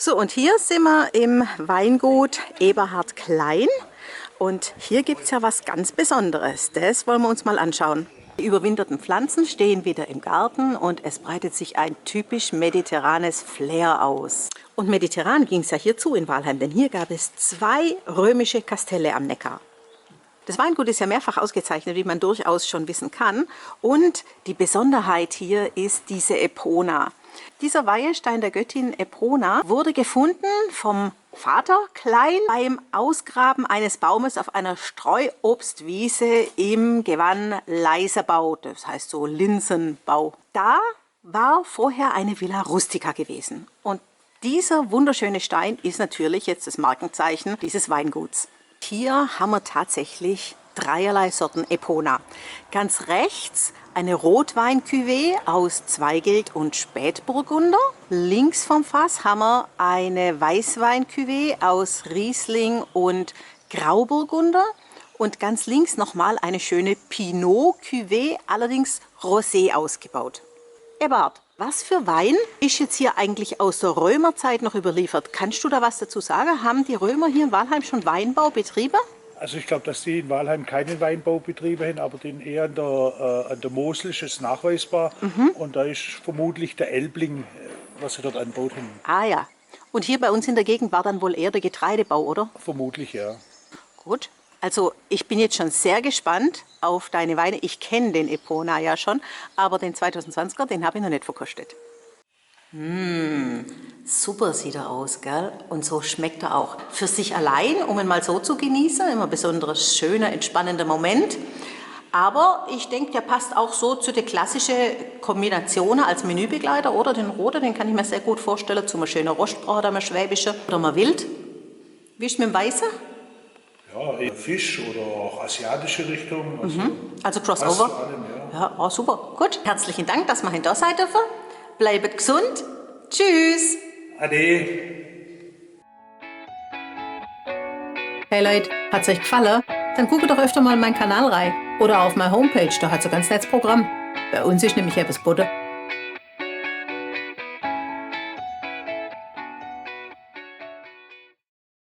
So, und hier sind wir im Weingut Eberhard Klein. Und hier gibt es ja was ganz Besonderes. Das wollen wir uns mal anschauen. Die überwinterten Pflanzen stehen wieder im Garten und es breitet sich ein typisch mediterranes Flair aus. Und mediterran ging es ja hier zu in Walheim, denn hier gab es 2 römische Kastelle am Neckar. Das Weingut ist ja mehrfach ausgezeichnet, wie man durchaus schon wissen kann. Und die Besonderheit hier ist diese Epona. Dieser Weihestein der Göttin Epona wurde gefunden vom Vater Klein beim Ausgraben eines Baumes auf einer Streuobstwiese im Gewann Leiserbau, das heißt so Linsenbau. Da war vorher eine Villa Rustica gewesen. Und dieser wunderschöne Stein ist natürlich jetzt das Markenzeichen dieses Weinguts. Hier haben wir tatsächlich dreierlei Sorten Epona. Ganz rechts eine Rotwein-Cuvée aus Zweigelt und Spätburgunder. Links vom Fass haben wir eine Weißwein-Cuvée aus Riesling und Grauburgunder. Und ganz links nochmal eine schöne Pinot-Cuvée, allerdings Rosé ausgebaut. Eberhard, was für Wein ist jetzt hier eigentlich aus der Römerzeit noch überliefert? Kannst du da was dazu sagen? Haben die Römer hier in Walheim schon Weinbau betrieben? Also ich glaube, dass die in Walheim keinen Weinbau betrieben haben, aber den eher an der Mosel ist es nachweisbar. Und da ist vermutlich der Elbling, was sie dort anbaut haben. Ah ja. Und hier bei uns in der Gegend war dann wohl eher der Getreidebau, oder? Vermutlich, ja. Gut. Also ich bin jetzt schon sehr gespannt auf deine Weine. Ich kenne den Epona ja schon, aber den 2020er, den habe ich noch nicht verkostet. Super sieht er aus, gell? Und so schmeckt er auch. Für sich allein, um ihn mal so zu genießen, immer besonders schöner, entspannender Moment. Aber ich denke, der passt auch so zu der klassischen Kombination als Menübegleiter, oder? Den roten, den kann ich mir sehr gut vorstellen, zum schönen Rostbraten, oder mal schwäbische oder mal wild. Wie ist mit dem Weißen? Ja, eher Fisch oder auch asiatische Richtung. Also Crossover? Passt zu allem, ja. Ja, oh, super. Gut, herzlichen Dank, dass wir da sein dürfen. Bleibt gesund. Tschüss. Ade. Hey Leute, hat's euch gefallen? Dann guckt doch öfter mal in meinen Kanal rein. Oder auf meine Homepage, da hat's ein ganz nettes Programm. Bei uns ist nämlich etwas Butter.